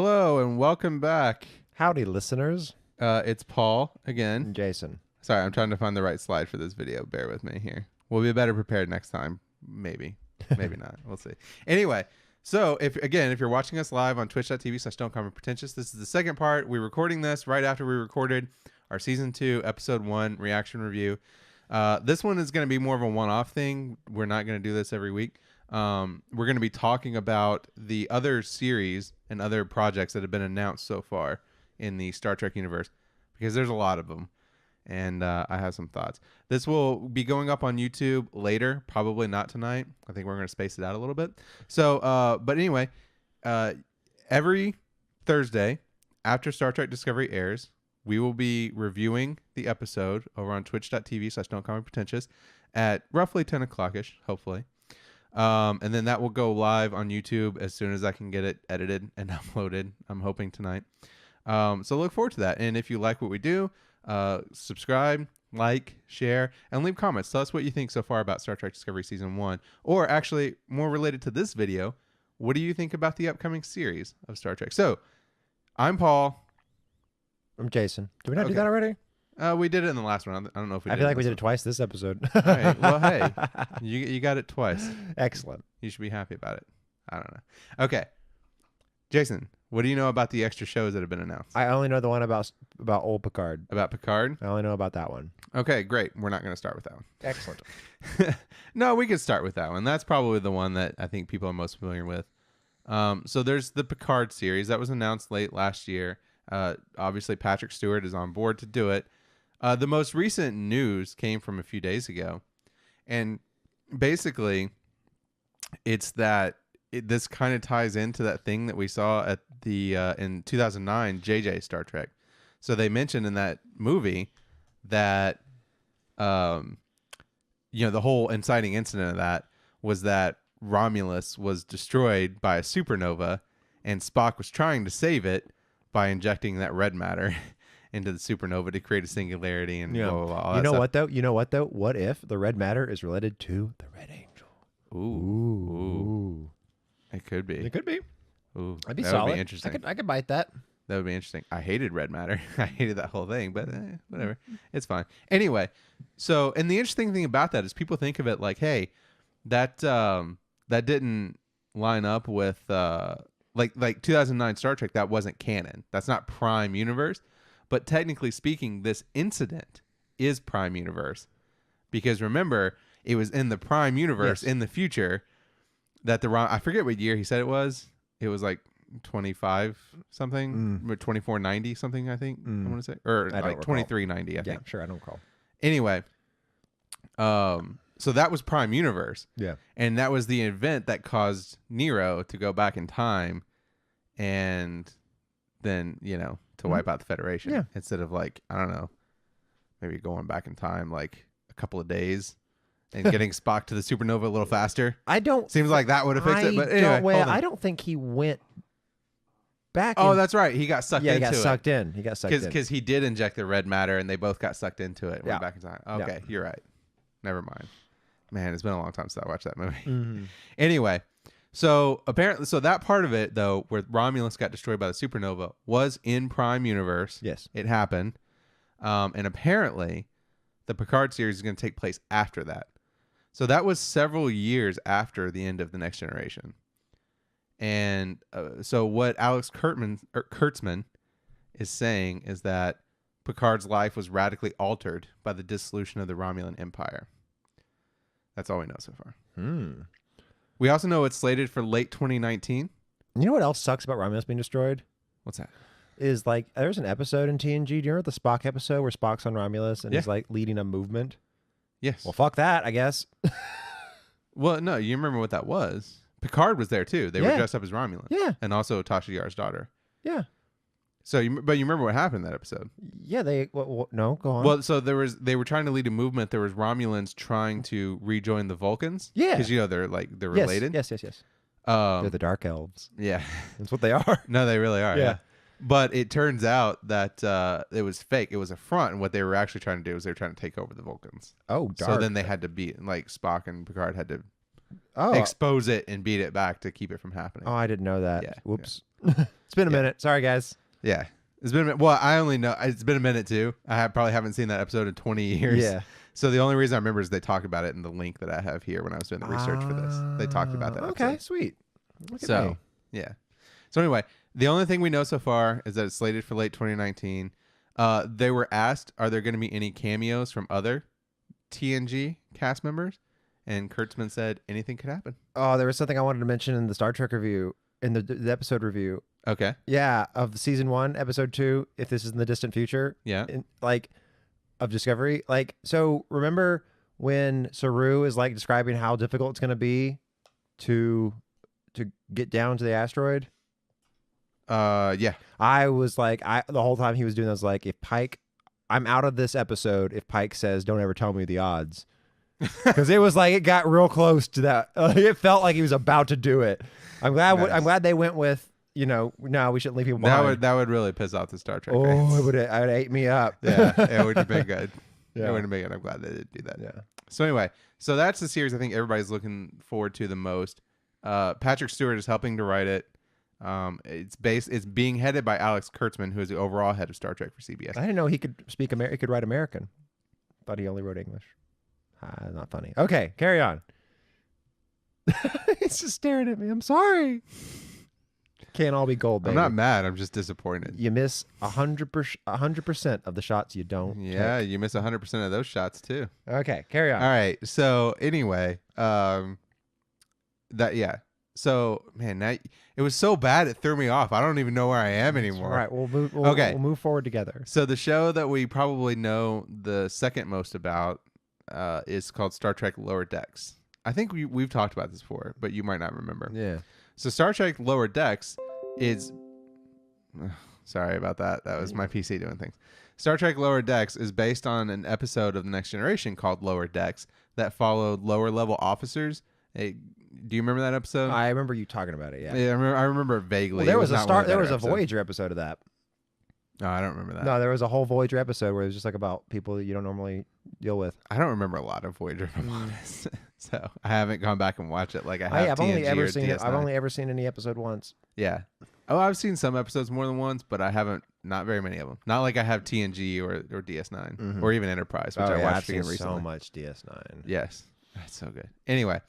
Hello and welcome back. Howdy, listeners. It's Paul again. And Jason. Sorry, I'm trying to find the right slide for this video. Bear with me here. We'll be better prepared next time. Maybe. Maybe not. We'll see. Anyway, so if you're watching us live on twitch.tv/don'tcommentpretentious, this is the second part. We're recording this right after we recorded our Season 2, Episode 1 reaction review. This one is going to be more of a one-off thing. We're not going to do this every week. We're going to be talking about the other series and other projects that have been announced so far in the Star Trek universe, because there's a lot of them, and I have some thoughts. This will be going up on YouTube later, probably not tonight. I think we're going to space it out a little bit. So, but anyway, every Thursday after Star Trek Discovery airs, we will be reviewing the episode over on twitch.tv/don'tcommentpretentious at roughly 10 o'clock-ish, hopefully. And then that will go live on YouTube as soon as I can get it edited and uploaded. I'm hoping tonight. So look forward to that. And if you like what we do, subscribe, like, share, and leave comments. Tell us what you think so far about Star Trek Discovery Season 1. Or actually, more related to this video, what do you think about the upcoming series of Star Trek? So, I'm Paul. I'm Jason. Did we not do that already? We did it in the last one. I don't know if we did. I feel like we did it twice this episode. All right. Well, hey, you got it twice. Excellent. You should be happy about it. I don't know. Okay. Jason, what do you know about the extra shows that have been announced? I only know the one about old Picard. About Picard? I only know about that one. Okay, great. We're not going to start with that one. Excellent. No, we could start with that one. That's probably the one that I think people are most familiar with. So there's the Picard series that was announced late last year. Obviously, Patrick Stewart is on board to do it. The most recent news came from a few days ago, and basically, it's that this kind of ties into that thing that we saw at the in 2009 JJ Star Trek. So they mentioned in that movie that the whole inciting incident of that was that Romulus was destroyed by a supernova, and Spock was trying to save it by injecting that red matter into the supernova to create a singularity and blah, blah, blah. You know what though? What if the red matter is related to the Red Angel? Ooh. It could be. It could be. Ooh. That'd be that solid. Would be interesting. I could bite that. That would be interesting. I hated red matter. I hated that whole thing, but whatever. It's fine. Anyway, so, and the interesting thing about that is people think of it like, hey, that didn't line up with like 2009 Star Trek. That wasn't canon. That's not Prime Universe. But technically speaking, this incident is Prime Universe, because remember, it was in the Prime Universe in the future that I forget what year he said it was. It was like 25 something, 2490 something, I think. I want to say, or like 2390. I think. Sure, I don't recall. Anyway, so that was Prime Universe. Yeah, and that was the event that caused Nero to go back in time, and then to wipe out the Federation instead of, like, I don't know, maybe going back in time like a couple of days and getting Spock to the supernova a little faster. Seems like that would have fixed it. But anyway, I don't think he went back. Oh, that's right. He got sucked into it. He got sucked in. Because he did inject the red matter, and they both got sucked into it and went back in time. Okay, you're right. Never mind. Man, it's been a long time since I watched that movie. Mm-hmm. Anyway, so apparently, that part of it, though, where Romulus got destroyed by the supernova, was in Prime Universe. Yes. It happened. And apparently, the Picard series is going to take place after that. So that was several years after the end of The Next Generation. And so what Alex Kurtzman is saying is that Picard's life was radically altered by the dissolution of the Romulan Empire. That's all we know so far. We also know it's slated for late 2019. You know what else sucks about Romulus being destroyed? What's that? Is like there's an episode in TNG. Do you remember the Spock episode where Spock's on Romulus and he's like leading a movement? Yes. Well, fuck that, I guess. Well, no, you remember what that was. Picard was there too. They were dressed up as Romulans. Yeah. And also Tasha Yar's daughter. Yeah. So, but you remember what happened in that episode? Yeah, no, go on. Well, so they were trying to lead a movement. There was Romulans trying to rejoin the Vulcans. Yeah. Because they're related. Yes. They're the Dark Elves. Yeah. That's what they are. No, they really are. Yeah. But it turns out that it was fake. It was a front, and what they were actually trying to do is they were trying to take over the Vulcans. Oh, dark. So then they had to beat, like, Spock and Picard had to expose it and beat it back to keep it from happening. Oh, I didn't know that. Yeah, Whoops. It's been a minute. Sorry, guys. Yeah. It's been a minute. Well, I only know it's been a minute too. Probably haven't seen that episode in 20 years. Yeah. So the only reason I remember is they talk about it in the link that I have here when I was doing the research for this. They talked about that. Okay, episode. sweet. Look at So, me. yeah. So anyway, the only thing we know so far is that it's slated for late 2019. They were asked, are there going to be any cameos from other TNG cast members? And Kurtzman said anything could happen. Oh, there was something I wanted to mention in the Star Trek review, in the episode review. Okay. Yeah, of season 1, episode 2. If this is in the distant future. Yeah. Of Discovery. So remember when Saru is describing how difficult it's going to be to get down to the asteroid? Yeah. I was the whole time he was doing that, I was like, if Pike, I'm out of this episode if Pike says, don't ever tell me the odds. Because it was it got real close to that. It felt like he was about to do it. I'm glad. Nice. I'm glad they went with, no, we shouldn't leave people behind. That would really piss off the Star Trek Oh, fans. it would have ate me up. Yeah, it would have been good. Yeah. It would have been good. I'm glad they did do that. Yeah. So anyway, that's the series I think everybody's looking forward to the most. Patrick Stewart is helping to write it. It's being headed by Alex Kurtzman, who is the overall head of Star Trek for CBS. I didn't know he could speak he could write American. Thought he only wrote English. Not funny. Okay, carry on. He's just staring at me. I'm sorry. Can't all be gold, baby. I'm not mad. I'm just disappointed. You miss 100% of the shots you don't. Yeah, take. you miss 100% of those shots too. Okay, carry on. All right. So anyway, So man, it was so bad it threw me off. I don't even know where I am anymore. All right, we'll move forward together. So the show that we probably know the second most about is called Star Trek Lower Decks. I think we've talked about this before, but you might not remember. Yeah. So Star Trek Lower Decks is sorry about that. That was my PC doing things. Star Trek Lower Decks is based on an episode of The Next Generation called Lower Decks that followed lower level officers. Do you remember that episode? I remember you talking about it. Yeah. Yeah, I remember it vaguely. Well, there was a episodes. Voyager episode of that. No, I don't remember that. No, there was a whole Voyager episode where it was just about people that you don't normally deal with. I don't remember a lot of Voyager, if I'm honest. So I haven't gone back and watched it like I have. I've only ever seen DS9. I've only ever seen any episode once. Yeah. Oh, I've seen some episodes more than once, but I haven't. Not very many of them. Not like I have TNG or DS9 or even Enterprise, which I watched I've again seen recently. so much DS9. Yes, that's so good. Anyway,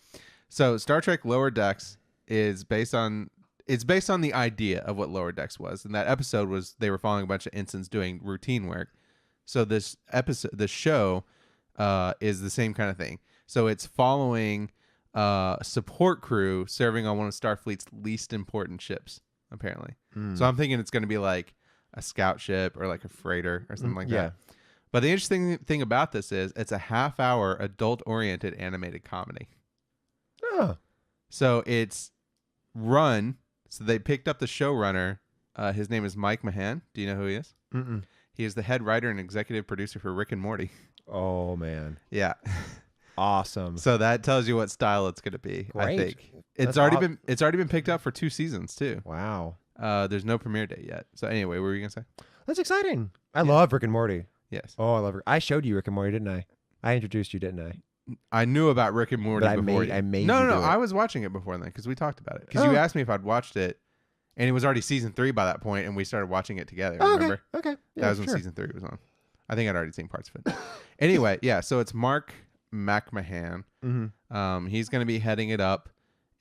so Star Trek Lower Decks is based on the idea of what Lower Decks was, and that episode was they were following a bunch of ensigns doing routine work. So this show is the same kind of thing. So it's following support crew serving on one of Starfleet's least important ships, apparently. So I'm thinking it's going to be like a scout ship or like a freighter or something like that. But the interesting thing about this is it's a half-hour adult-oriented animated comedy. Oh. So it's run. So they picked up the showrunner. His name is Mike Mahan. Do you know who he is? Mm-mm. He is the head writer and executive producer for Rick and Morty. Oh, man. Yeah. Awesome. So that tells you what style it's going to be. Great. I think it's already been picked up for 2 seasons too. Wow. There's no premiere date yet. So anyway, what were you gonna say? That's exciting. I love Rick and Morty. Yes. Oh, I love Rick. I showed you Rick and Morty, didn't I? I introduced you, didn't I? I knew about Rick and Morty before. I made No, you do it. I was watching it before then because we talked about it. Because you asked me if I'd watched it, and it was already season 3 by that point, and we started watching it together. Remember? Okay. Yeah, That was when season 3 was on. I think I'd already seen parts of it. Anyway, yeah. So it's Mark McMahon. Mm-hmm. He's going to be heading it up,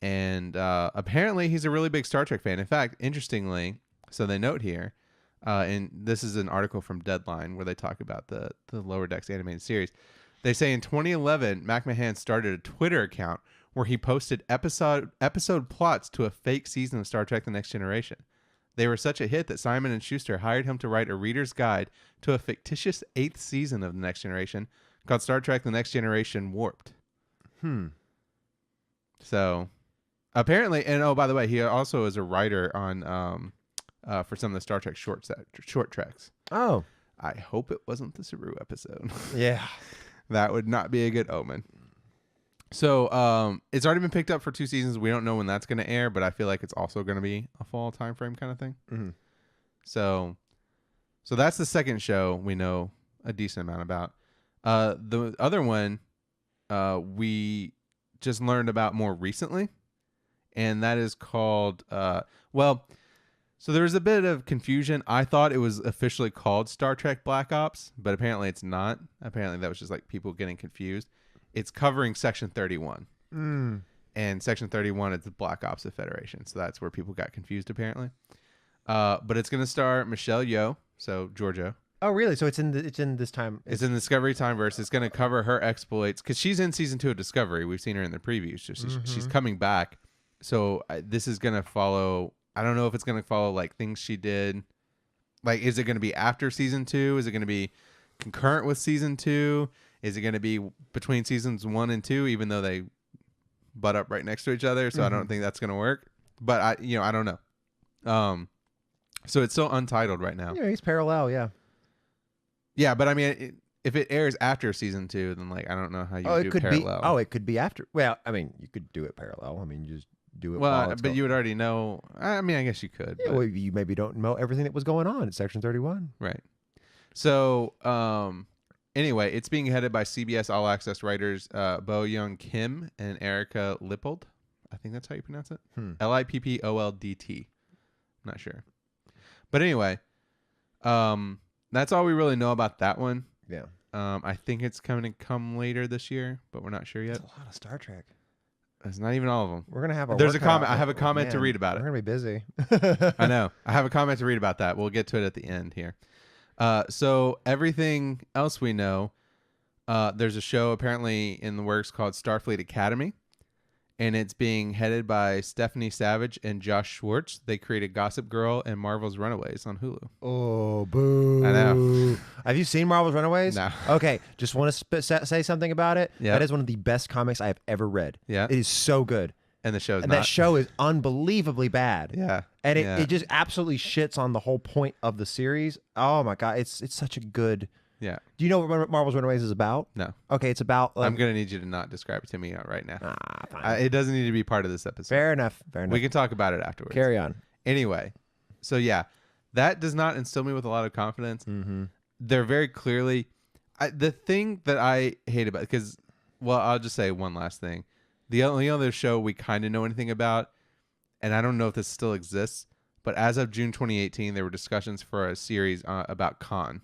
and apparently he's a really big Star Trek fan. In fact, interestingly, so they note here, and this is an article from Deadline where they talk about the Lower Decks animated series. They say in 2011, McMahon started a Twitter account where he posted episode plots to a fake season of Star Trek: The Next Generation. They were such a hit that Simon & Schuster hired him to write a reader's guide to a fictitious 8th season of The Next Generation called Star Trek: The Next Generation Warped. So apparently, and oh, by the way, he also is a writer on for some of the Star Trek short treks. Oh. I hope it wasn't the Saru episode. Yeah. That would not be a good omen. So it's already been picked up for 2 seasons. We don't know when that's going to air, but I feel like it's also going to be a fall time frame kind of thing. Mm-hmm. So that's the second show we know a decent amount about. The other one we just learned about more recently, and that is called so there was a bit of confusion. I thought it was officially called Star Trek Black Ops, but apparently it's not. Apparently that was just like people getting confused. It's covering Section 31. And Section 31 is the Black Ops of Federation. So that's where people got confused apparently. But it's going to star Michelle Yeoh, so Georgia. Oh, really? So it's in this time. It's in Discovery Timeverse. It's going to cover her exploits because she's in season 2 of Discovery. We've seen her in the previews. She's coming back. So this is going to follow. I don't know if it's going to follow like things she did. Like, is it going to be after season 2? Is it going to be concurrent with season 2? Is it going to be between seasons 1 and 2, even though they butt up right next to each other? So I don't think that's going to work. But I don't know. So it's still untitled right now. Yeah, he's parallel. Yeah. Yeah, but I mean, if it airs after season 2, then like I don't know how you would do parallel. It could be after. Well, I mean, you could do it parallel. I mean, you just do it. Well, but you would already know. I mean, I guess you could. Yeah, well, you maybe don't know everything that was going on in Section 31. Right. So, anyway, it's being headed by CBS All Access writers Bo Young Kim and Erica Lippold. I think that's how you pronounce it. Lippoldt. I'm not sure. But anyway, that's all we really know about that one. Yeah. I think it's going to come later this year, but we're not sure yet. That's a lot of Star Trek. It's not even all of them. We're gonna have. There's a comment. I have a comment to read about it. We're gonna be busy. I know. I have a comment to read about that. We'll get to it at the end here. So everything else we know, there's a show apparently in the works called Starfleet Academy, and it's being headed by Stephanie Savage and Josh Schwartz. They created Gossip Girl and Marvel's Runaways on Hulu. Oh, boo! I know. Have you seen Marvel's Runaways? No. Okay, just want to say something about it. Yep. That is one of the best comics I have ever read. Yeah. It is so good. And the show's and not. that show is unbelievably bad. Yeah. And it just absolutely shits on the whole point of the series. Oh my god, it's such a good. Yeah. Do you know what Marvel's Runaways is about? No. Okay, it's about. I'm gonna need you to not describe it to me right now. Fine. It doesn't need to be part of this episode. Fair enough. We can talk about it afterwards. Carry on. Anyway, so yeah, that does not instill me with a lot of confidence. Mm-hmm. They're very clearly the thing that I hate about because, well, I'll just say one last thing. The only other show we kind of know anything about, and I don't know if this still exists, but as of June 2018, there were discussions for a series about Khan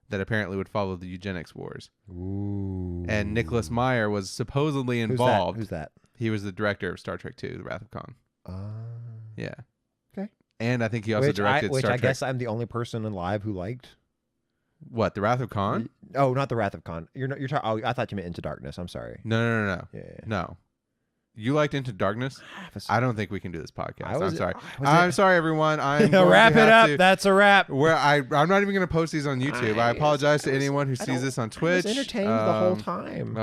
that apparently would follow the eugenics wars. Ooh. And Nicholas Meyer was supposedly involved. Who's that? He was the director of Star Trek II, The Wrath of Khan. Yeah. Okay. And I think he also directed Star Trek. I guess I'm the only person alive who liked. What, The Wrath of Khan? Oh, not The Wrath of Khan. You're talking. Oh, I thought you meant Into Darkness. I'm sorry. No. Yeah. No. You liked Into Darkness? I don't think we can do this podcast. I'm sorry. I'm sorry, everyone. I'm wrap it up. That's a wrap. I'm not even going to post these on YouTube. I apologize to anyone who sees this on Twitch. I was entertained the whole time.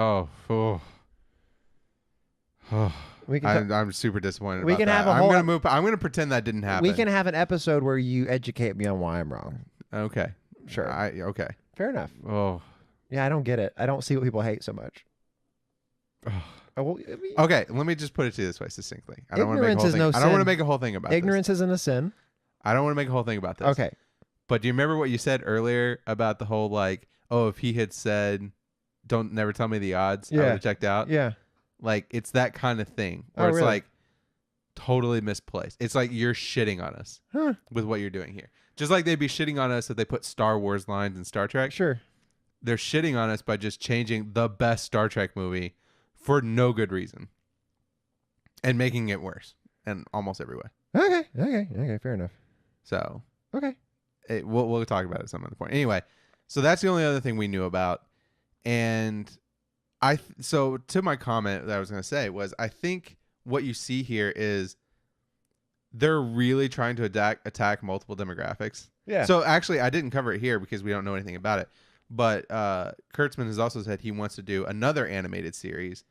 I'm super disappointed. We about can that. have a whole. I'm going to pretend that didn't happen. We can have an episode where you educate me on why I'm wrong. Okay. Sure. Okay. Fair enough. Oh. Yeah, I don't get it. I don't see what people hate so much. Okay, let me just put it to you this way succinctly. I don't want to make a whole thing about ignorance this. isn't a sin. I don't want to make a whole thing about this. Okay. But do you remember what you said earlier about the whole like, oh, if he had said, "Don't never tell me the odds," I would have checked out. Yeah. Like it's that kind of thing where it's really? like totally misplaced. It's like you're shitting on us with what you're doing here. Just like they'd be shitting on us if they put Star Wars lines in Star Trek. Sure. They're shitting on us by just changing the best Star Trek movie for no good reason and making it worse in almost every way. Okay. Fair enough. So okay, we'll talk about it at some other point. Anyway, so that's the only other thing we knew about. And so to my comment that I was going to say was, I think what you see here is they're really trying to attack multiple demographics. Yeah. So actually, I didn't cover it here because we don't know anything about it. But Kurtzman has also said he wants to do another animated series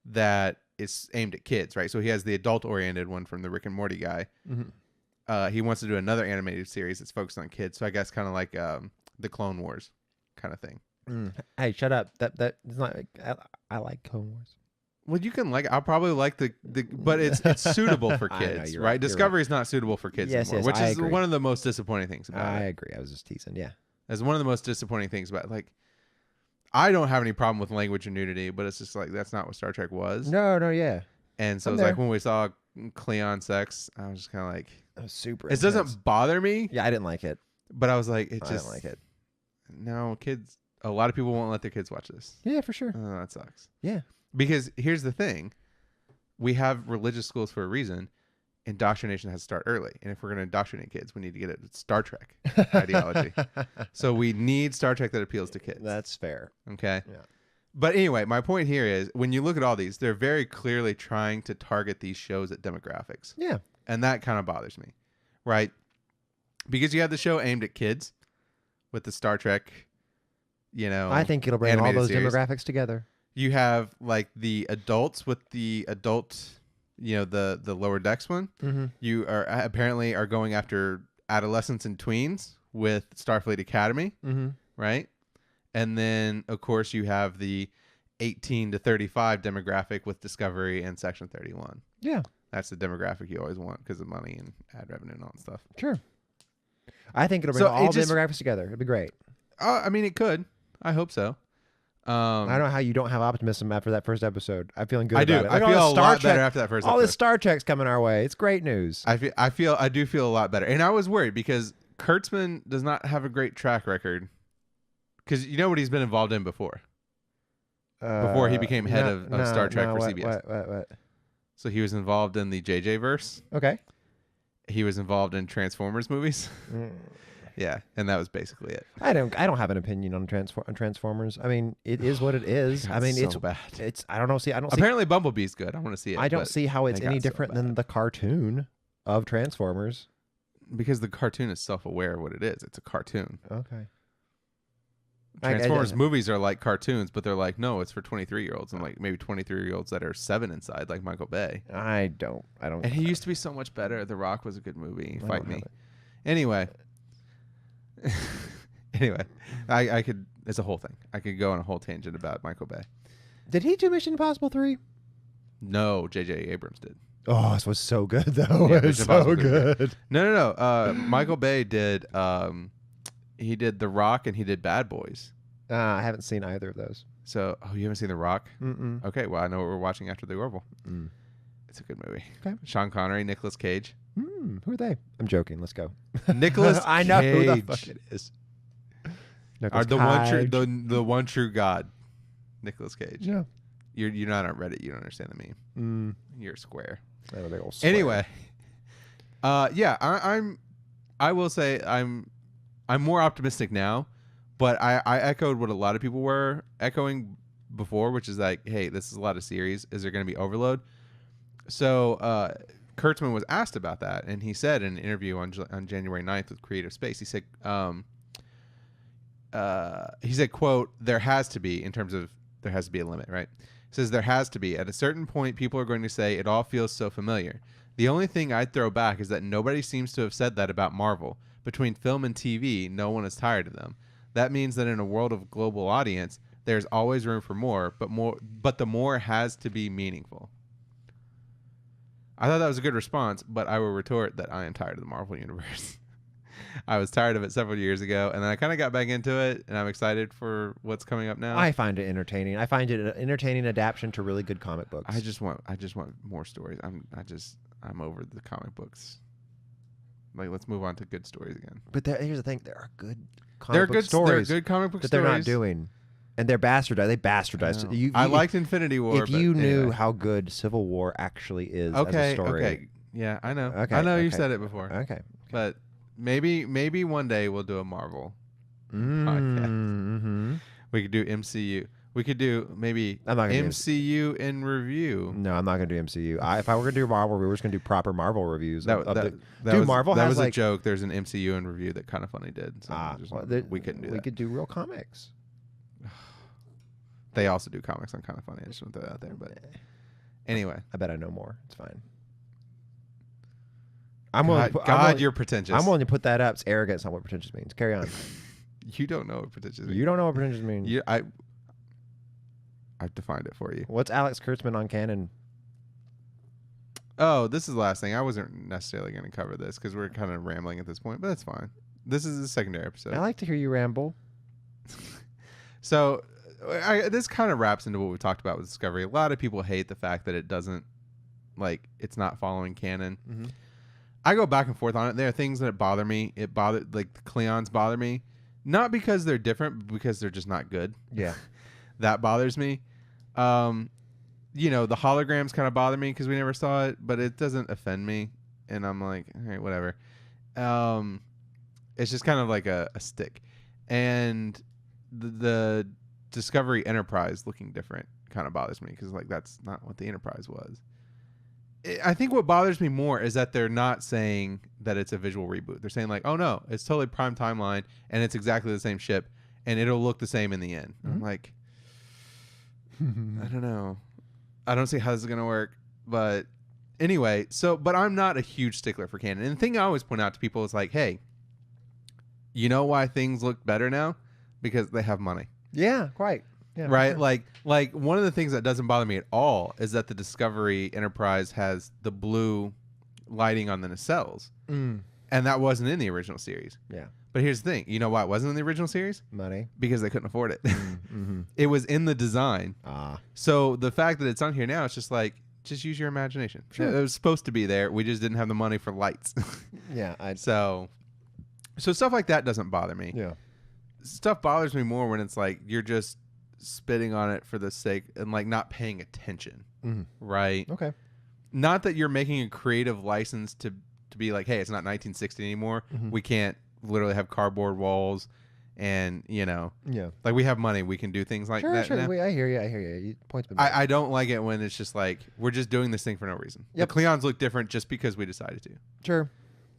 that is aimed at kids, right? So he has the adult-oriented one from the Rick and Morty guy. Mm-hmm. He wants to do another animated series that's focused on kids. So I guess kind of like the Clone Wars kind of thing. Hey, shut up! That is not. I like Clone Wars. Well, you can like. I'll probably like the but it's suitable for kids, right? Discovery is not suitable for kids anymore, which is one of the most disappointing things about it. I agree. I was just teasing. Yeah. As one of the most disappointing things about, like, I don't have any problem with language and nudity, but it's just like that's not what Star Trek was. No, yeah. And so I'm it's like there. when we saw Cleon sex, I was just kind of like, That was super. it intense. doesn't bother me, Yeah, I didn't like it. but I was like, I didn't like it. No, kids. A lot of people won't let their kids watch this. Yeah, for sure. Oh, that sucks. Yeah. Because here's the thing, we have religious schools for a reason. Indoctrination has to start early, and if we're going to indoctrinate kids, we need to get it Star Trek ideology. So we need Star Trek that appeals to kids. That's fair. Okay. Yeah. But anyway, my point here is when you look at all these, they're very clearly trying to target these shows at demographics. Yeah. And that kind of bothers me, right? Because you have the show aimed at kids with the Star Trek, I think it'll bring all animated those series. demographics together. You have like the adults with the adult, the lower decks one. Mm-hmm. You are apparently are going after adolescents and tweens with Starfleet Academy, Mm-hmm. right? And then, of course, you have the 18 to 35 demographic with Discovery and Section 31. Yeah. That's the demographic you always want because of money and ad revenue and all that stuff. Sure. I think it'll bring So all it just- demographics together. It'd be great. I mean, it could. I hope so. I don't know how you don't have optimism after that first episode. I'm feeling good I do. about it. I Like, feel all a this Star lot better Trek- after that first all episode. this Star Trek's coming our way. It's great news. I do feel a lot better. And I was worried because Kurtzman does not have a great track record. Because you know what he's been involved in before he became head of Star Trek for CBS. What? So he was involved in the JJ verse. Okay. He was involved in Transformers movies. Mm. Yeah, and that was basically it. I don't have an opinion on Transformers. I mean, it is what it is. God, I mean, so bad. it's I don't know. I don't see. Apparently, Bumblebee's good. I want to see it. I don't but see how it's they any got so different bad. than the cartoon of Transformers. because the cartoon is self-aware of what it is. It's a cartoon. Okay. Transformers movies are like cartoons, but they're like, no, it's for 23-year-olds and like maybe 23-year-olds that are 7 inside, like Michael Bay. I don't. And he used to be so much better. The Rock was a good movie. I Fight don't me. have it. Anyway. I could. It's a whole thing. I could go on a whole tangent about Michael Bay. Did he do Mission Impossible 3? No, J.J. Abrams did. Oh, this was so good though. Yeah, It was Mission so Impossible 3, yeah. good. No. Michael Bay did. He did The Rock and he did Bad Boys. I haven't seen either of those. So, you haven't seen The Rock? Mm-mm. Okay, well, I know what we're watching after the Orville. Mm. It's a good movie. Okay. Sean Connery, Nicolas Cage. Who are they? I'm joking. Let's go. Nicolas I know who the Cage. fuck it is. Are the one true God, Nicolas Cage. Yeah. You're not on Reddit. You don't understand the meme. Mm. You're a square. I'm a big old square. Anyway, I will say I'm more optimistic now, but I echoed what a lot of people were echoing before, which is like, hey, this is a lot of series. Is there going to be overload? So Kurtzman was asked about that, and he said in an interview on January 9th with Creative Space, he said, quote, there has to be a limit, right? He says there has to be. At a certain point, people are going to say it all feels so familiar. The only thing I'd throw back is that nobody seems to have said that about Marvel. Between film and TV, no one is tired of them. That means that in a world of global audience, there's always room for more, but the more has to be meaningful. I thought that was a good response, but I will retort that I am tired of the Marvel universe. I was tired of it several years ago, and then I kind of got back into it, and I'm excited for what's coming up now. I find it entertaining. I find it an entertaining adaptation to really good comic books. I just want more stories. I'm over the comic books. Like, let's move on to good stories again. But here's the thing: there are good comic book There stories are good comic book that stories they're not doing, and they're bastardized. They bastardized. I liked Infinity War. If you but knew anyway. how good Civil War actually is as a story. Okay, yeah, I know. Okay, I know you okay. said it before. Okay. But maybe one day we'll do a Marvel podcast. Mm-hmm. We could do MCU. We could do maybe I'm not gonna do MCU in review. No, I'm not gonna do MCU. If I were gonna do Marvel, we were just gonna do proper Marvel reviews. Marvel that has was like a joke. There's an MCU in review that Kind of Funny did. So we couldn't do that. We could do real comics. They also do comics on Kind of Funny. I just want to throw that out there. But anyway, I bet I know more. It's fine. You're pretentious. I'm willing to put that up. It's arrogant. It's not what pretentious means. Carry on. You don't know what pretentious means. You don't know what pretentious means. I've defined it for you. What's Alex Kurtzman on canon? Oh, this is the last thing. I wasn't necessarily going to cover this because we're kind of rambling at this point, but that's fine. This is the secondary episode. I like to hear you ramble. So, this kind of wraps into what we talked about with Discovery. A lot of people hate the fact that it doesn't, like, it's not following canon. Mm-hmm. I go back and forth on it. There are things that bother me. Like the Klingons bother me, not because they're different, but because they're just not good. Yeah, that bothers me. You know, the holograms kind of bother me because we never saw it, but it doesn't offend me, and I'm like, all right, whatever. It's just kind of like a stick, and the Discovery Enterprise looking different kind of bothers me because, like, that's not what the Enterprise was. I think what bothers me more is that they're not saying that it's a visual reboot. They're saying, like, oh no, it's totally prime timeline and it's exactly the same ship and it'll look the same in the end. Mm-hmm. I'm like, I don't know. I don't see how this is going to work. But anyway, but I'm not a huge stickler for canon. And the thing I always point out to people is like, hey, you know why things look better now? Because they have money. Yeah, quite. Yeah, right? Sure. Like one of the things that doesn't bother me at all is that the Discovery Enterprise has the blue lighting on the nacelles. And that wasn't in the original series. Yeah. But here's the thing. You know why it wasn't in the original series? Money. Because they couldn't afford it. Mm-hmm. It was in the design. Ah. So the fact that it's on here now, it's just like, just use your imagination. Sure. It was supposed to be there. We just didn't have the money for lights. Yeah. So stuff like that doesn't bother me. Yeah. Stuff bothers me more when it's like you're just spitting on it for the sake and like not paying attention. Right? Okay. Not that you're making a creative license to be like, hey, it's not 1960 anymore. We can't literally have cardboard walls and, you know, like we have money. We can do things like that. Sure. Now. I hear you. Points been made. I don't like it when it's just like, we're just doing this thing for no reason. Yep. The Klingons look different just because we decided to. Sure.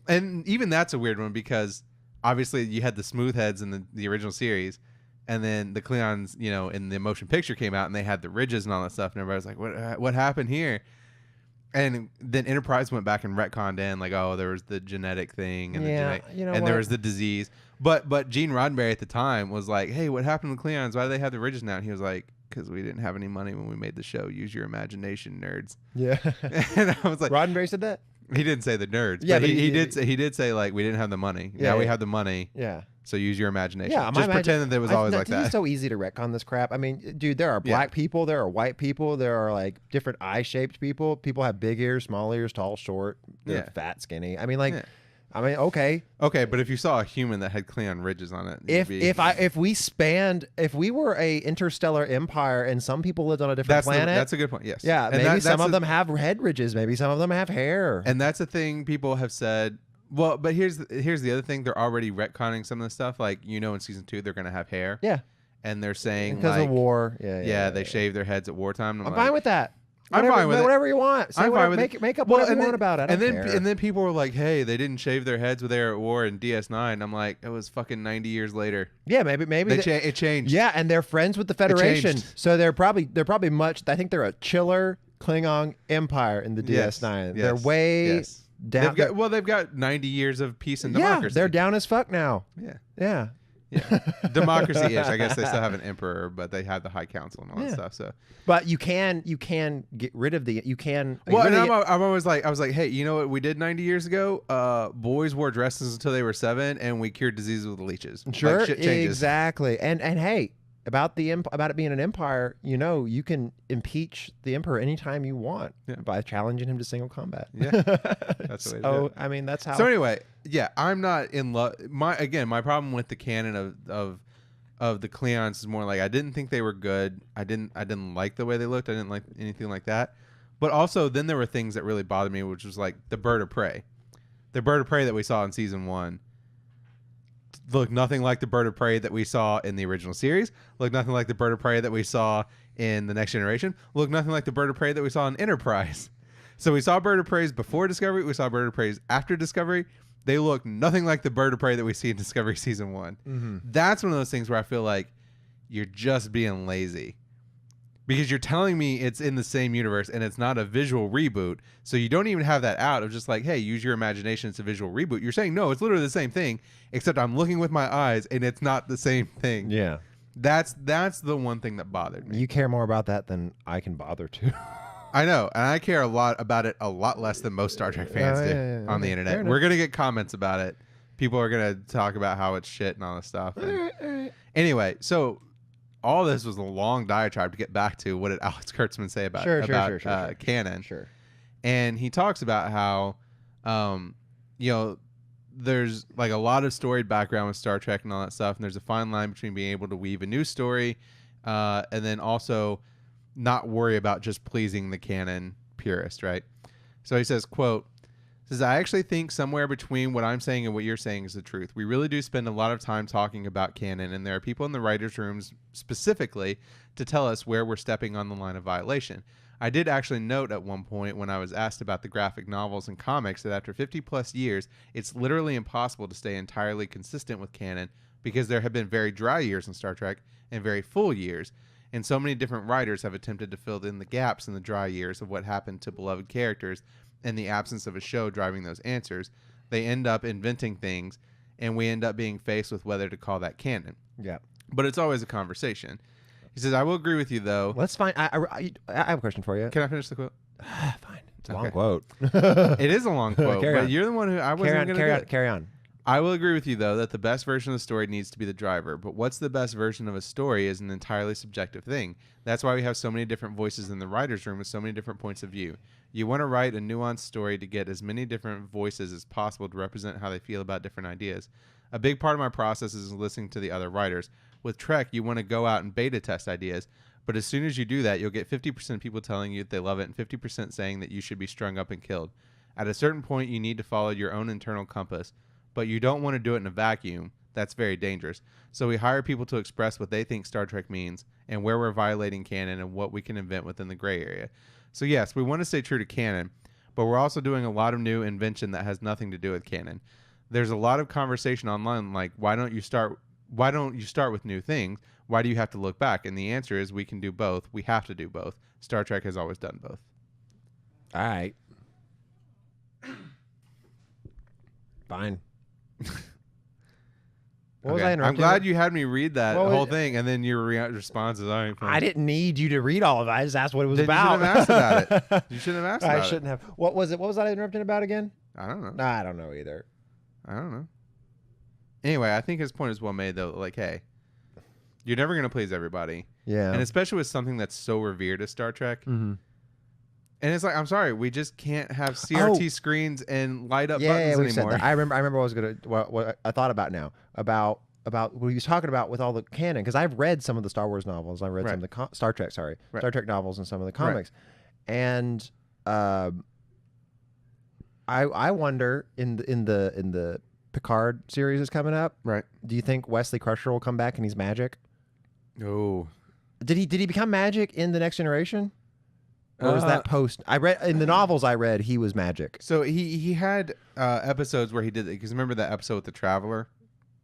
And even that's a weird one because obviously you had the smooth heads in the original series. And then the Klingons, you know, in the motion picture came out and they had the ridges and all that stuff. And everybody was like, what happened here? And then Enterprise went back and retconned in like, oh, there was the genetic thing and there was the disease. But Gene Roddenberry at the time was like, hey, what happened to the Klingons? Why do they have the ridges now? And he was like, because we didn't have any money when we made the show. Use your imagination, nerds. Yeah. And I was like, Roddenberry said that? He didn't say the nerds. Yeah, but he did say like we didn't have the money. Now we have the money. Yeah. So use your imagination. Yeah, just pretend that it was always like that. It's so easy to retcon this crap. I mean, dude, there are black people, there are white people, there are like different eye-shaped people. People have big ears, small ears, tall, short, fat, skinny. I mean, like, okay. Okay, but if you saw a human that had Klingon ridges on it, if we were a interstellar empire and some people lived on a different planet, that's a good point. Yes. Yeah, and maybe some of them have head ridges, maybe some of them have hair, and that's a thing people have said. Well, but here's the other thing. They're already retconning some of the stuff. Like, you know, in season 2, they're going to have hair. Yeah. And they're saying because of war. Yeah, they shave their heads at wartime. I'm fine with that. I'm fine with it. Whatever you want. Say I'm fine with it. Make up whatever you want about it. And then people were like, hey, they didn't shave their heads with air at war in DS9. I'm like, it was fucking 90 years later. Yeah, maybe it changed. Yeah, and they're friends with the Federation. So they're probably much, I think they're a chiller Klingon empire in the DS9. Yes. They're way down. They've got 90 years of peace and democracy. Yeah, they're down as fuck now. Yeah. Democracy-ish. I guess they still have an emperor, but they have the High Council and all that stuff. So, but you can get rid of the I'm always like, I was like, hey, you know what we did 90 years ago? Boys wore dresses until they were 7, and we cured diseases with leeches. Sure, like, shit changes. Exactly. And hey, about it being an empire, you know, you can impeach the emperor anytime you want by challenging him to single combat. Yeah, that's the way to do it. I mean, that's how. So anyway, I'm not in love. My problem with the canon of the Klingons is more like I didn't think they were good. I didn't like the way they looked. I didn't like anything like that. But also, then there were things that really bothered me, which was like the bird of prey. The bird of prey that we saw in season 1. Look nothing like the bird of prey that we saw in the original series. Look nothing like the bird of prey that we saw in the Next Generation. Look nothing like the bird of prey that we saw in Enterprise. So we saw bird of preys before Discovery. We saw bird of preys after Discovery. They look nothing like the bird of prey that we see in Discovery season 1. Mm-hmm. That's one of those things where I feel like you're just being lazy. Because you're telling me it's in the same universe and it's not a visual reboot. So you don't even have that out of just like, hey, use your imagination. It's a visual reboot. You're saying, no, it's literally the same thing, except I'm looking with my eyes and it's not the same thing. Yeah. That's the one thing that bothered me. You care more about that than I can bother to. I know. And I care a lot about it, a lot less than most Star Trek fans do on the internet. We're going to get comments about it. People are going to talk about how it's shit and all this stuff. And anyway, so all this was a long diatribe to get back to what did Alex Kurtzman say about canon. Sure. And he talks about how, you know, there's like a lot of storied background with Star Trek and all that stuff, and there's a fine line between being able to weave a new story, and then also not worry about just pleasing the canon purist, right? So he says, quote, says, I actually think somewhere between what I'm saying and what you're saying is the truth. We really do spend a lot of time talking about canon, and there are people in the writers' rooms specifically to tell us where we're stepping on the line of violation. I did actually note at one point when I was asked about the graphic novels and comics that after 50 plus years, it's literally impossible to stay entirely consistent with canon because there have been very dry years in Star Trek and very full years. And so many different writers have attempted to fill in the gaps in the dry years of what happened to beloved characters in the absence of a show driving those answers. They end up inventing things, and we end up being faced with whether to call that canon. Yeah. But it's always a conversation. He says, I will agree with you, though. Let's find. I have a question for you. Can I finish the quote? Fine. It's a long Okay. quote. It is a long quote, Carry but on. you're the one who I wasn't going to Carry on. I will agree with you, though, that the best version of the story needs to be the driver. But what's the best version of a story is an entirely subjective thing. That's why we have so many different voices in the writer's room with so many different points of view. You want to write a nuanced story to get as many different voices as possible to represent how they feel about different ideas. A big part of my process is listening to the other writers. With Trek, you want to go out and beta test ideas. But as soon as you do that, you'll get 50% of people telling you that they love it and 50% saying that you should be strung up and killed. At a certain point, you need to follow your own internal compass. But you don't want to do it in a vacuum. That's very dangerous. So we hire people to express what they think Star Trek means and where we're violating canon and what we can invent within the gray area. So yes, we want to stay true to canon, but we're also doing a lot of new invention that has nothing to do with canon. There's a lot of conversation online like, why don't you start with new things? Why do you have to look back? And the answer is we can do both. We have to do both. Star Trek has always done both. All right. Fine. What was I I'm interrupting? glad you had me read that What was- whole thing, and then your response is, I ain't I didn't need you to read all of it. I just asked what it was Then about. You shouldn't have asked about it. You shouldn't have asked about I shouldn't have. What was it? What was I interrupting about again? it. I don't know. Nah, I don't know either. I don't know. Anyway, I think his point is well made, though. Like, hey, you're never going to please everybody. Yeah. And especially with something that's so revered as Star Trek. Mm-hmm. And it's like, I'm sorry, we just can't have CRT screens and light up Yeah, buttons we said anymore. that. I remember. What I was gonna. What I thought about now about what he was talking about with all the canon, because I've read some of the Star Wars novels. I read some of the Star Trek. Sorry, Right. Star Trek novels and some of the comics, and I wonder in the Picard series is coming up. Right. Do you think Wesley Crusher will come back and he's magic? Oh. Did he become magic in the Next Generation? Or was that post? I read in the novels I read he was magic. So he had episodes where he did it, because remember that episode with the Traveler?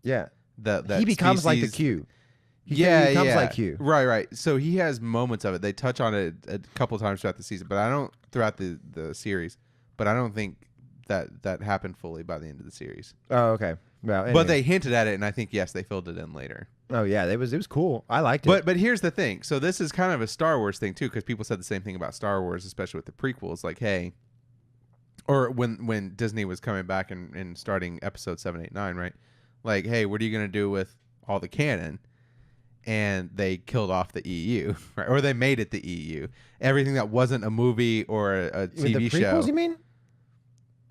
Yeah. That He becomes like the species- Q. He becomes like Q. Right. So he has moments of it. They touch on it a couple times throughout the season, but I don't throughout the series. But I don't think that happened fully by the end of the series. Oh, okay. Well, anyway. But they hinted at it, and I think yes, they filled it in later. Oh yeah, it was cool. I liked it. But here's the thing. So this is kind of a Star Wars thing too, because people said the same thing about Star Wars, especially with the prequels. Like, hey, or when Disney was coming back and starting episode 7, 8, 9, right? Like, hey, what are you gonna do with all the canon? And they killed off the EU, right? Or they made it the EU. Everything that wasn't a movie or a TV the prequels, show. you mean?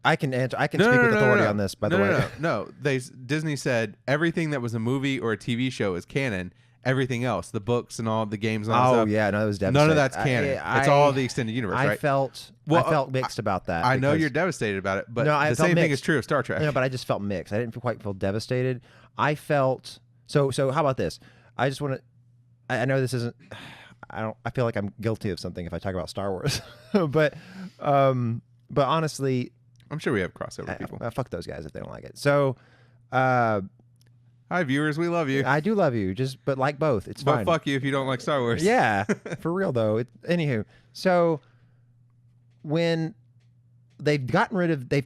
I can answer. I can speak with authority on this. By the way, No. Disney said everything that was a movie or a TV show is canon. Everything else, the books and all the games, and all that stuff, yeah, no, it was devastating. none of that's canon. It's all the extended universe, I right? felt mixed about that. I know because- you're devastated about it, but No, I the felt same thing mixed. is true of Star Trek. No, but I just felt mixed. I didn't quite feel devastated. I felt so. How about this? I just want to. I know this isn't. I feel like I'm guilty of something if I talk about Star Wars, but honestly, I'm sure we have crossover people. fuck those guys if they don't like it. So, Hi, viewers, we love you. I do love you. But like both, it's But fine. fuck you if you don't like Star Wars. Yeah, for real though. Anywho, so when they've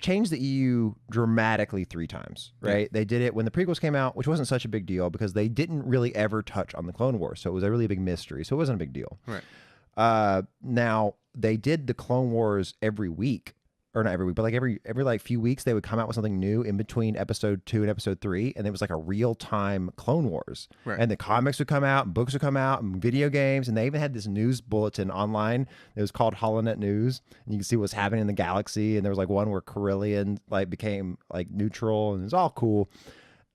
changed the EU dramatically 3 times, right? Yeah. They did it when the prequels came out, which wasn't such a big deal because they didn't really ever touch on the Clone Wars, so it was a really big mystery. So it wasn't a big deal. Right. Now they did the Clone Wars every week or not every week, but like every like few weeks, they would come out with something new in between episode 2 and episode 3, and it was like a real time Clone Wars. Right. And the comics would come out, and books would come out, and video games, and they even had this news bulletin online. It was called HoloNet News, and you can see what's happening in the galaxy. And there was like one where Corellian like became like neutral, and it was all cool.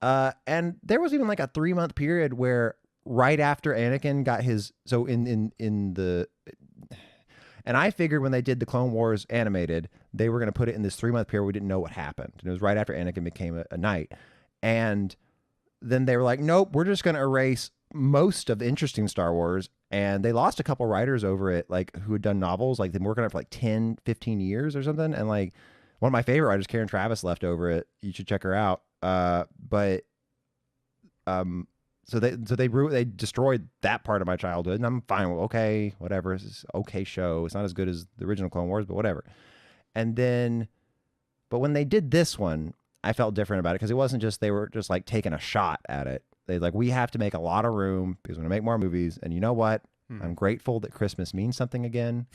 And there was even like a 3-month period where right after Anakin got his, so in the. And I figured when they did the Clone Wars animated, they were going to put it in this 3-month period. We didn't know what happened. And it was right after Anakin became a knight. And then they were like, nope, we're just going to erase most of the interesting Star Wars. And they lost a couple writers over it, like who had done novels. Like they've been working on it for like 10, 15 years or something. And like one of my favorite writers, Karen Travis, left over it. You should check her out. So they destroyed that part of my childhood, and I'm fine with, okay, whatever. It's an okay show. It's not as good as the original Clone Wars, but whatever. And then, but when they did this one, I felt different about it because it wasn't just they were just like taking a shot at it. They like, we have to make a lot of room because we're gonna make more movies. And you know what? I'm grateful that Christmas means something again.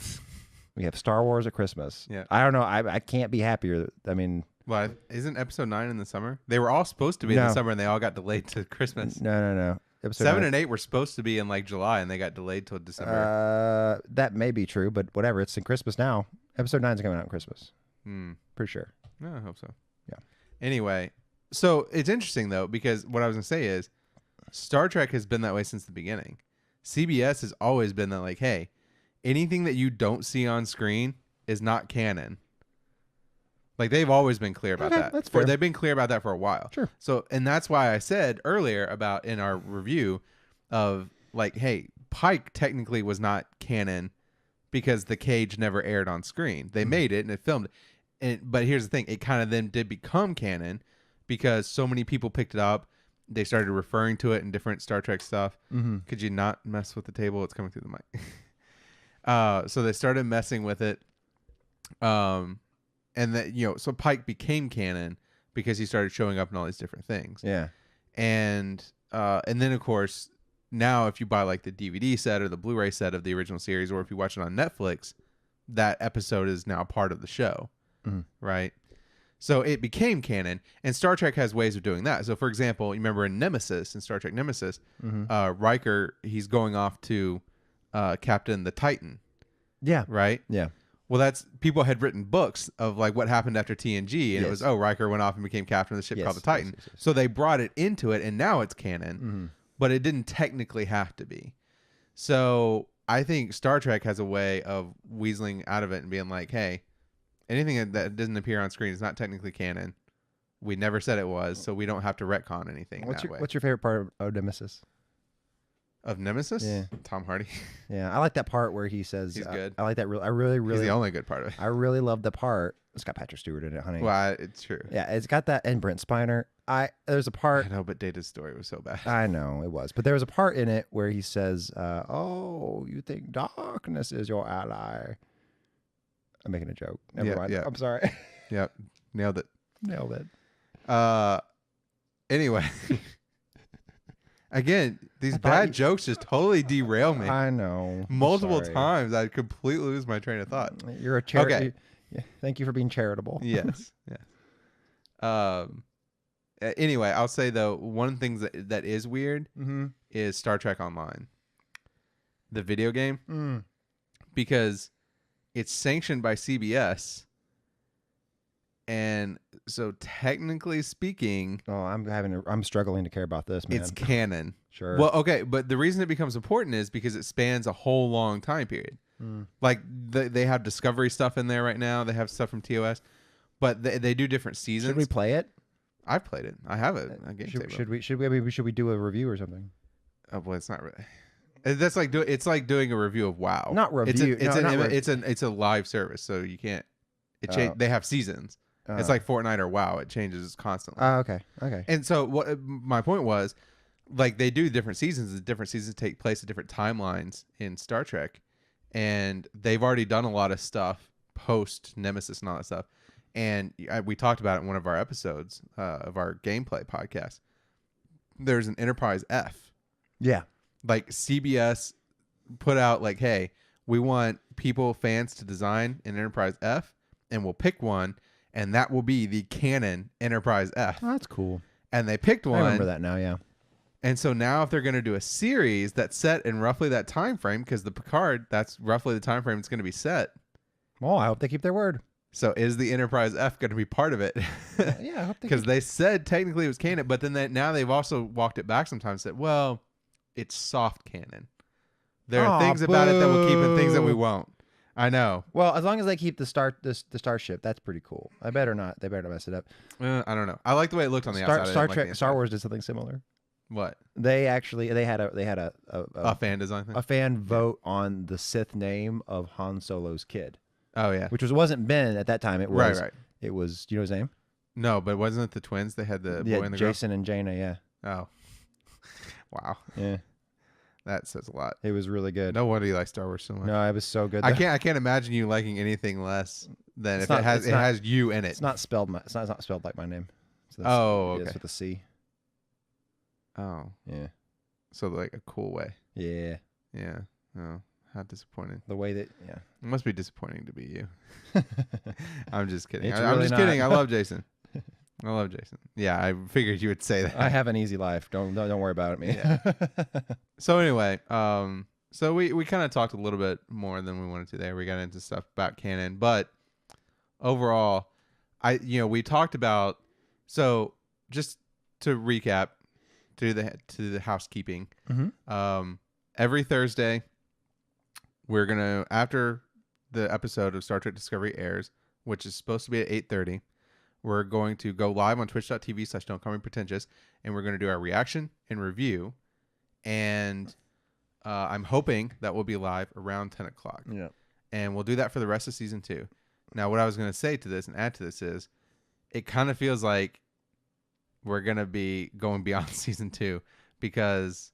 We have Star Wars at Christmas. Yeah. I don't know. I can't be happier. I mean. Well, isn't episode 9 in the summer? They were all supposed to be in the summer, and they all got delayed to Christmas. No. Episode 7 and 8 were supposed to be in like July, and they got delayed till December. That may be true, but whatever. It's in Christmas now. Episode 9 is coming out in Christmas. Pretty sure. No, I hope so. Yeah. Anyway, so it's interesting though, because what I was gonna say is, Star Trek has been that way since the beginning. CBS has always been that, like, hey, anything that you don't see on screen is not canon. Like, they've always been clear about that. That's fair. They've been clear about that for a while. Sure. So, and that's why I said earlier about in our review of, like, hey, Pike technically was not canon because the cage never aired on screen. They made it and it filmed it. But here's the thing. It kind of then did become canon because so many people picked it up. They started referring to it in different Star Trek stuff. Could you not mess with the table? It's coming through the mic. So they started messing with it. And that, you know, so Pike became canon because he started showing up in all these different things. Yeah. And then of course, now if you buy like the DVD set or the Blu-ray set of the original series, or if you watch it on Netflix, that episode is now part of the show. Right. So it became canon, and Star Trek has ways of doing that. So for example, you remember in Nemesis, in Star Trek Nemesis, Riker, he's going off to Captain the Titan. Yeah. Right. Yeah. Well, that's people had written books of like what happened after TNG, and it was, oh, Riker went off and became captain of the ship called the Titan. Yes. So they brought it into it, and now it's canon, but it didn't technically have to be. So I think Star Trek has a way of weaseling out of it and being like, hey, anything that doesn't appear on screen is not technically canon. We never said it was, so we don't have to retcon anything that way. What's your favorite part of Nemesis? Of Nemesis? Yeah. Tom Hardy. Yeah, I like that part where he says he's good. I like that. I really He's the only good part of it. I really love the part. It's got Patrick Stewart in it, honey. Well, it's true. Yeah, it's got that, and Brent Spiner. There's a part. I know, but Data's story was so bad. I know it was, but there was a part in it where he says, "Oh, you think darkness is your ally?" I'm making a joke. Never mind. I'm sorry. Yep, nailed it. Nailed it. Anyway. Again, these bad jokes just totally derail me. I know. Multiple times, I completely lose my train of thought. You're a charity. Okay. Thank you for being charitable. Yes. Yes. Anyway, I'll say though, one of the things that is weird is Star Trek Online, the video game, because it's sanctioned by CBS. And so technically speaking, I'm struggling to care about this, man. It's canon. Sure. Well, okay, but the reason it becomes important is because it spans a whole long time period. Like they have Discovery stuff in there right now. They have stuff from TOS, but they do different seasons. Should we play it? I've played it. I have it. Should we do a review or something? Oh boy, it's not really. That's like it's like doing a review of WoW. Not review. It's a live service, so you can't. They have seasons. It's like Fortnite or WoW. It changes constantly. Okay. And so what my point was, like they do different seasons. The different seasons take place at different timelines in Star Trek, and they've already done a lot of stuff post Nemesis and all that stuff. And we talked about it in one of our episodes of our gameplay podcast. There's an Enterprise F. Yeah. Like CBS put out like, hey, we want fans to design an Enterprise F. and we'll pick one, and that will be the canon Enterprise F. Oh, that's cool. And they picked one. I remember that now, yeah. And so now if they're going to do a series that's set in roughly that time frame, because the Picard, that's roughly the time frame it's going to be set. Well, I hope they keep their word. So is the Enterprise F going to be part of it? Yeah, I hope they because they said technically it was canon, but then now they've also walked it back sometimes. Said, well, it's soft canon. There are things about it that we'll keep and things that we won't. I know. Well, as long as they keep the starship, that's pretty cool. They better not mess it up. I don't know. I like the way it looked on the outside. Star Wars did something similar. What? They had a fan design thing? a fan vote on the Sith name of Han Solo's kid. Oh yeah, which wasn't Ben at that time. It was right. It was. Do you know his name? No, but wasn't it the twins? They had the boy and the Jason and Jaina. Yeah. Oh, wow. Yeah, that says a lot. It was really good. No wonder you like Star Wars so much. No, it was so good. I can't imagine you liking anything less than if it has you in it. It's not spelled it's not spelled like my name. So okay. It's with a C. Oh. Yeah. So like a cool way. Yeah. Yeah. Oh, how disappointing. The way that, yeah. It must be disappointing to be you. I'm just kidding. It's I'm really just not. kidding. I love Jason. I love Jason. Yeah, I figured you would say that. I have an easy life. Don't worry about me. Yeah. So anyway, so we kind of talked a little bit more than we wanted to there. We got into stuff about canon, but overall, we talked about, so just to recap, to the housekeeping. Mm-hmm. Every Thursday, we're gonna, after the episode of Star Trek Discovery airs, which is supposed to be at 8:30, we're going to go live on twitch.tv/don'tcallmepretentious, and we're going to do our reaction and review. And I'm hoping that we'll be live around 10 o'clock. Yeah. And we'll do that for the rest of season 2. Now, what I was going to say to this and add to this is, it kind of feels like we're going to be going beyond season 2 because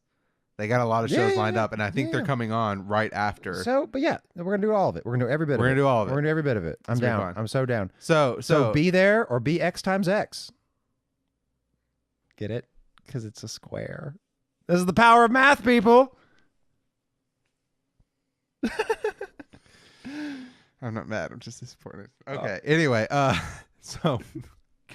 they got a lot of shows lined up, and I think they're coming on right after. So, but yeah, we're going to do all of it. We're going to do every bit of it. We're going to do all of it. We're going to do every bit of it. I'm down. I'm so down. So be there or be X times X. Get it? Because it's a square. This is the power of math, people. I'm not mad. I'm just disappointed. Okay. Anyway, so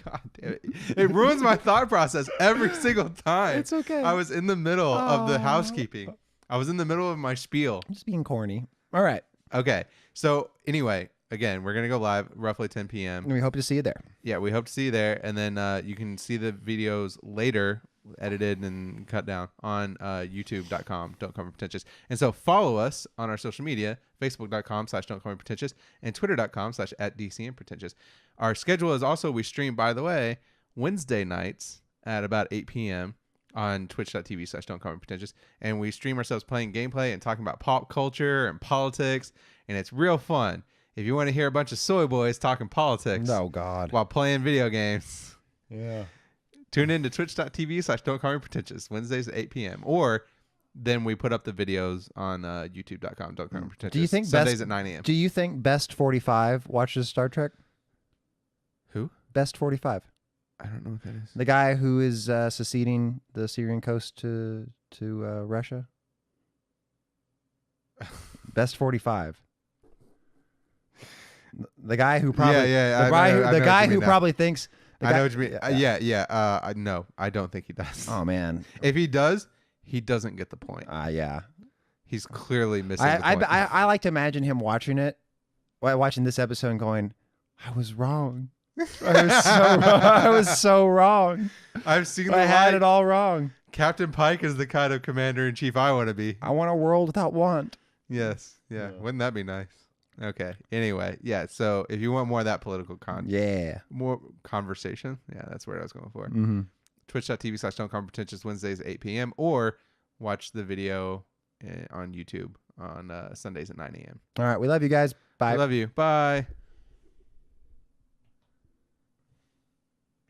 God damn it. It ruins my thought process every single time. It's okay. I was in the middle of the housekeeping. I was in the middle of my spiel. I'm just being corny. All right. Okay. So anyway, again, we're going to go live roughly 10 p.m. And we hope to see you there. Yeah, we hope to see you there. And then you can see the videos later, edited and cut down on youtube.com, Don't Call Me Pretentious. And so follow us on our social media, facebook.com/Don't Call Me Pretentious and twitter.com/@DCMP Pretentious. Our schedule is also, we stream, by the way, Wednesday nights at about 8 p.m. on twitch.tv/Don't Call Me Pretentious. And we stream ourselves playing gameplay and talking about pop culture and politics. And it's real fun. If you want to hear a bunch of soy boys talking politics while playing video games, tune in to twitch.tv/Don't Call Me Pretentious, Wednesdays at 8 p.m. Or then we put up the videos on youtube.com, Don't Call Me Pretentious. Do you think Sundays at 9 a.m. Do you think Best 45 watches Star Trek? Who? Best 45. I don't know what that is. The guy who is seceding the Syrian coast to Russia. Best 45. The guy who probably the guy who probably thinks. I know what you mean. No, I don't think he does. Oh man, if he does, he doesn't get the point. Yeah, he's clearly missing the point. I like to imagine him watching this episode and going, "I was wrong. I was so wrong. I've seen. I had it all wrong. Captain Pike is the kind of commander in chief I want to be. I want a world without want." Yes. Yeah. Wouldn't that be nice? Okay. Anyway, yeah. So if you want more of that political more conversation, that's where I was going for. Mm-hmm. Twitch.tv/Don't Call Me Pretentious, Wednesdays at 8 p.m. or watch the video on YouTube on Sundays at 9 a.m. All right. We love you guys. Bye. We love you. Bye.